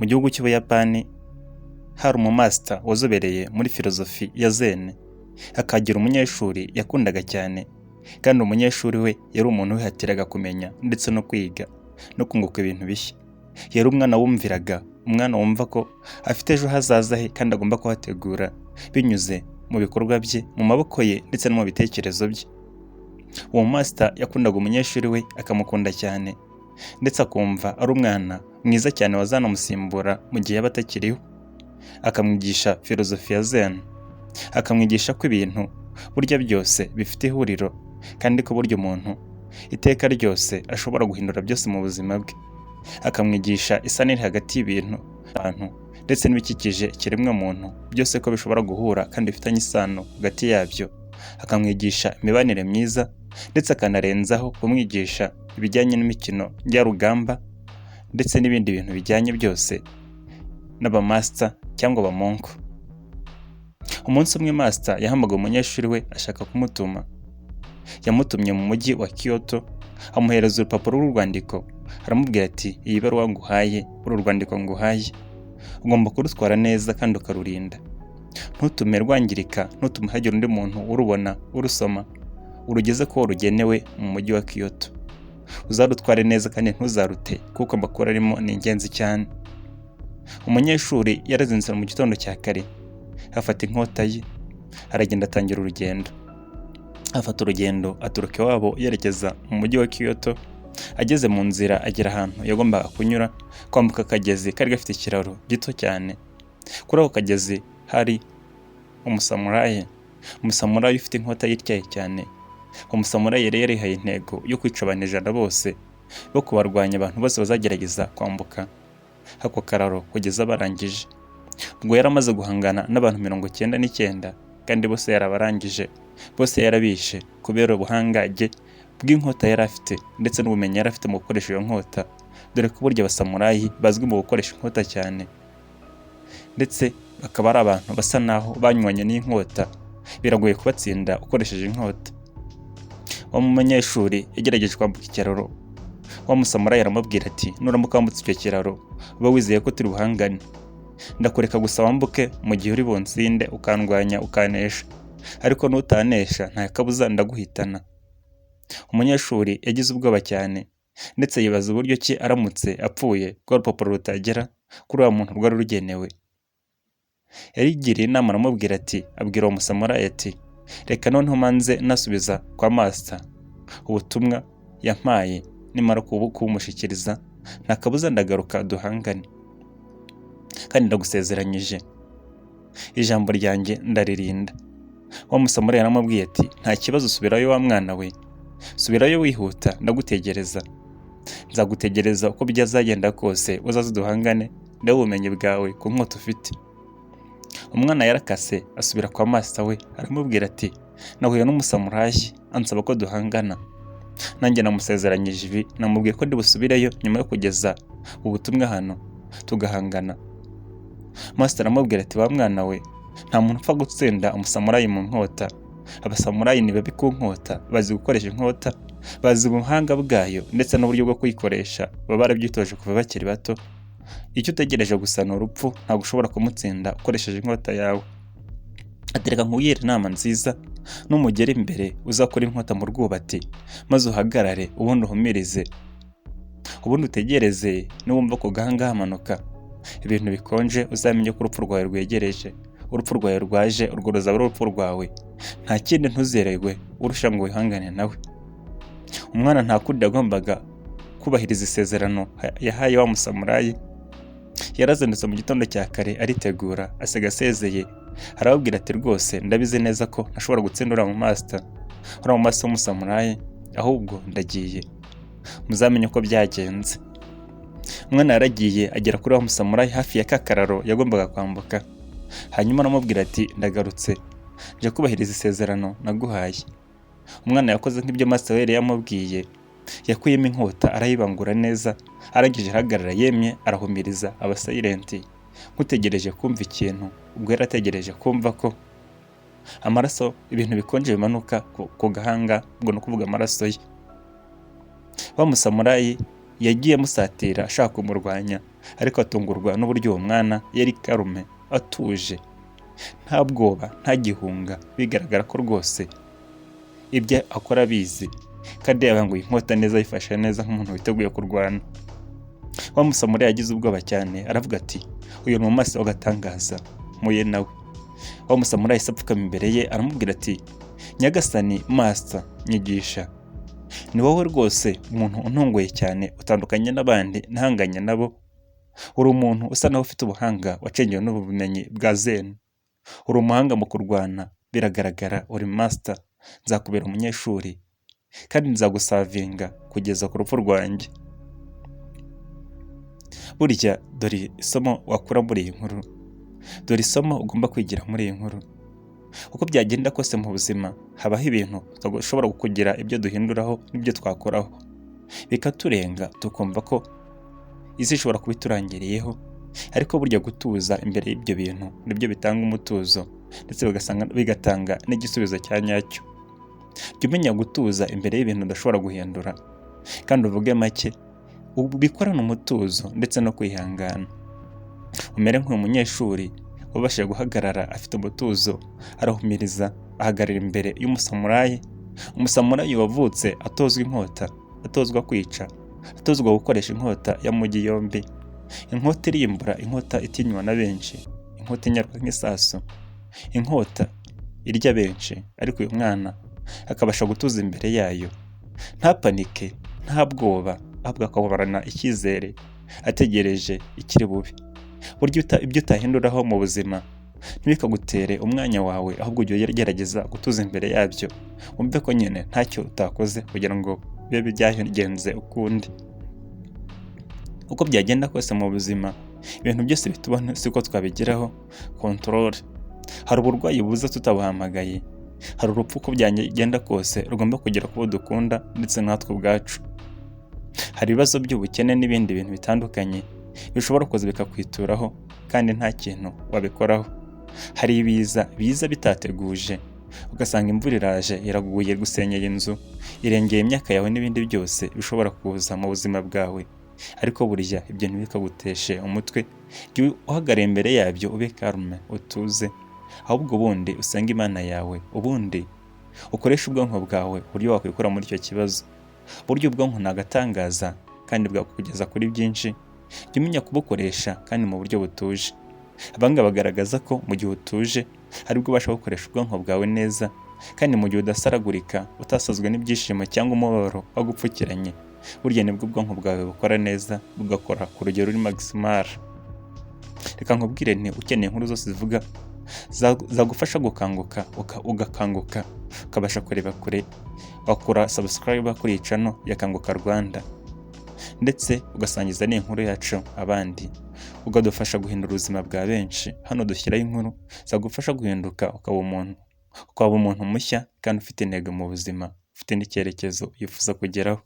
mu gihugu cy'Ubuyapani hari umumaster wazobereye muri filozofi ya Zen, akagira umunyeshuri yakundaga cyane, kandi umunyeshuri we yari umuntu wihatiraga kumenya ndetse no kwiga no kunguka ibintu bishya. Yari umwana wumviraga, umwana wumva ko afite ejo hazaza he kandi agomba kuhategura binyuze mu bikorwa bye, mu maboko ye ndetse no mu bitekerezo bye. Uwo master yakundaga umunyeshuri we, akamukunda cyane ndetse akumva ari umwana mwiza cyane wazanamusimbura mu gihe yaba atakiriho. Akamwigisha filozofi ya Zen, akamwigisha ko ibintu burya byose bifite ihuriro, kandi ko burya umuntu iteka ryose ashobora guhindura byose mu buzima bwe. Akamwigisha isanire hagati y'ibintu, abantu ndetse n'ibikikije ikiremwa muntu byose ko bishobora guhura kandi bifitanye isano hagati yabyo. Akamwigisha imibanire myiza ndetse akanarenzaho kumwigisha ibijyanye n'imikino njyarugamba ndetse n'ibindi bintu bijyanye byose n'abamaster cyangwa abamonko. Umunsi umwe master yahamagaye umunyeshuri we ashaka kumutuma. Yamutumye mu mujyi wa Kyoto, amuhereza urupapuro rw'urwandiko, aramubwira ati iyi baruwa nguhaye, uru rwandiko nguhaye ugomba kurutwara neza kandi ukarurinda. Ntutume rwangirika, ntutume hagira undi muntu urubona urusoma, urugeze ko rugenewe mu mujyi wa Kyoto. Uzarutware neza kandi ntuzarute, kuko amakuru arimo ni ingenzi cyane. Umunyeshuri yarazinze mu gitondo cya kare, afata inkota ye, aragenda atangira urugendo. Afata urugendo aturuka iwabo yerekeza mu mujyi wa Kyoto. Ageze mu nzira agera ahantu yagombaga kunyura, kwambuka akagezi kari gafite ikiraro gito cyane. Kuri ako kagezi hari umusamurayi ufite inkota yityaye cyane. Umusamurayi yari yarihaye intego yo kwica abantu 100 bose, bo kubarwanya abantu bose bazagerageza kwambuka ako kararo kugeza barangije. Ubwo yari amaze guhangana n'abantu 99, kandi bose yarabarangije, bose yarabishe kubera ubuhangage bw'inkota yari afite ndetse n'ubumenyi yari afite mu gukoresha iyo nkota, dore ko burya abasamurayi bazwi mu gukoresha inkota cyane, ndetse bakaba ari abantu basa naho banywanye n'inkota, biragoye kubatsinda ukoresheje inkota. Wa munyeshuri yagerageje kwambuka ikiraro, wa musamurayi aramubwira ati nuramuka wambutse icyo kiraro uba wizeye ko turi buhangane. Ndakureka gusa wambuke mu gihe uri bunsinde ukandwanya ukanesha, ariko nutanesha nta kabuza ndaguhitana. Umunyeshuri yagize ubwoba cyane ndetse yibaza uburyo ki aramutse apfuye ko urupapuro rutagera kuri wa muntu rwari rugenewe. Yarigiriye inama aramubwira ati, abwira uwo musamurayi ati reka noneho manze nasubiza kwa master ubutumwa yampaye, nimara kubumushyikiriza nta kabuza ndagaruka duhangane, kandi ndagusezeranyije ijambo ryanjye ndaririnda. Wa musamurayi aramubwiye ati nta kibazo, subirayo wa mwana we, subirayo wihuta, ndagutegereza. Nzagutegereza uko byazagenda kose, uzaze duhangane ndabe ubumenyi bwawe ku nkota ufite. Umwana yarakase asubira kwa master we, aramubwira ati nahuye n'umusamurayi ansaba ko duhangana, nanjye namusezeranyije ibi, namubwiye ko ndi busubireyo nyuma yo kugeza ubutumwa hano tugahangana. Master aramubwira ati wa mwana we, nta muntu upfa gutsinda umusamurayi mu nkota. Abasamurayi ni babi ku nkota, bazi gukoresha inkota, bazi ubuhanga bwayo ndetse n'uburyo bwo kuyikoresha, baba barabyitoje kuva bakiri bato. Icyo utegereje gusa ni urupfu, ntabwo ushobora kumutsinda ukoresheje inkota yawe. Atereka nkubwire inama nziza, numugera imbere uzakora inkota mu rwubati, maze uhagarare ubundi uhumirize, ubundi utegereze. Niwumva ku gahanga hamanuka ibintu bikonje, uzamenye ko urupfu rwawe rwegereje. Urupfu rwawe rwaje, urwo ruzaba ari urupfu rwawe, nta kindi ntuzererwe urusha ngo wihangane nawe. Umwana nta kundi yagombaga kubahiriza isezerano yahaye wa musamurayi. Yarazindutse mu gitondo cya kare aritegura, asiga asezeye, arababwira ati rwose ndabizi neza ko ntashobora gutsinda uriya mu master w'umusamurayi, ahubwo ndagiye, muzamenye uko byagenze. Umwana yaragiye agera kuri wa musamurayi hafi ya kakararo yagombaga kwambuka, hanyuma aramubwira ati ndagarutse, nje kubahiriza isezerano naguhaye. Umwana yakoze nk'ibyo master we yari yamubwiye, yakuyemo inkota arayibangura neza, arangije arahagarara yemye arahumiriza, aba silent nk'utegereje kumva ikintu. Ubwo yari ategereje kumva ko amaraso, ibintu bikonje bimanuka ku gahanga, ubwo no kuvuga amaraso ye. Wa musamurayi yagiye amusatira ashaka kumurwanya, ariko atungurwa n'uburyo uwo mwana yari karume, atuje, nta bwoba, nta gihunga, bigaragara ko rwose ibyo akora abizi, kandi yabanguye inkota neza, ayifashe neza nk'umuntu witeguye kurwana. Wa musamurayi yagize ubwoba cyane, aravuga ati uyu ni umumasa w'agatangaza, muye nawe. Wa musamurayi se apfukama imbere ye aramubwira ati nyagasani master, nyigisha. Ni wowe rwose umuntu untunguye cyane, utandukanye n'abandi ntahanganye nabo. Uri umuntu usa naho ufite ubuhanga, wacengewe n'ubumenyi bwa zen. Uri umuhanga mu kurwana, biragaragara, uri master. Nzakubera umunyeshuri kandi nzagusavinga kugeza ku rupfu rwanjye. Burya dore isomo wakura muri iyi nkuru, dore isomo ugomba kwigira muri iyi nkuru. Uko byagenda kose mu buzima habaho ibintu tutashobora kugira ibyo duhinduraho n'ibyo twakoraho, bikaturenga tukumva ko isi ishobora kuba iturangiriyeho, ariko burya gutuza imbere y'ibyo bintu nibyo bitanga umutuzo, ndetse bigatanga n'igisubizo cya nyacyo. Jya umenya gutuza imbere y'ibintu udashobora guhindura, kandi uvuge make, ubikorane umutuzo ndetse no kwihangana. Umere nk'uyu munyeshuri wabashije guhagarara afite umutuzo, arahumiriza, ahagarara imbere y'umusamurayi. Umusamurayi wavutse atozwa inkota, atozwa kwica, atozwa gukoresha inkota y'amugi yombi, inkota irimbura, inkota itinywa na benshi, inkota inyarwa nk'isasu, inkota irya benshi, ariko uyu mwana akabasha gutuza imbere yayo, nta panike, nta bwoba, ahubwo akabarana icyizere, ategereje ikiri bubi. Burya ibyo utahinduraho mu buzima ntibikagutere umwanya wawe, ahubwo ujye ugerageza gutuza imbere yabyo, wumve ko nyine ntacyo utakoze kugira ngo bibe byagenze ukundi. Uko byagenda kose mu buzima, ibintu byose bitubona siko twabigeraho control. Hari uburwayi buza tutabuhamagaye, hari urupfu uko byagenda kose rugomba kugera ku bo dukunda ndetse natwe ubwacu. Hari ibibazo by'ubukene n'ibindi bintu bitandukanye bishobora kuza bikakwituraho kandi nta kintu wabikoraho. Hari ibiza biza bitateguje, ugasanga imvura iraje iraguye, gusenyera inzu, irengeye imyaka yawe n'ibindi byose bishobora kuza mu buzima bwawe, ariko burya ibyo ntibikaguteshe umutwe. Jya uhagarara imbere yabyo, ube calme, utuze, ahubwo ubundi usenge Imana yawe, ubundi ukoresha ubwonko bwawe uburyo wakwikura muri icyo kibazo. Burya ubwonko ni agatangaza kandi bwakugeza kuri byinshi. Jya umenya kubukoresha kandi mu buryo butuje. Abanga bagaragaza ko mu gihe utuje aribwo ubasha gukoresha ubwonko bwawe neza, kandi mu gihe udasaragurika, utasazwe n'ibyishimo cyangwa umubabaro wagupfukiranye, burya nibwo ubwonko bwawe bukora neza, bugakora ku rugero ruri maximal. Reka nkubwire nti ukeneye inkuru zose zivuga zagufasha gukanguka, ugakanguka, ukabasha kureba kure, wakora subscribe kuri iyi channel ya Kanguka Rwanda, ndetse ugasangiza n'inkuru yacu abandi, ugadufasha guhindura ubuzima bwa benshi. Hano dushyiraho inkuru zagufasha guhinduka, ukaba umuntu mushya kandi ufite intego mu buzima, ufite n'icyerekezo yifuza kugeraho.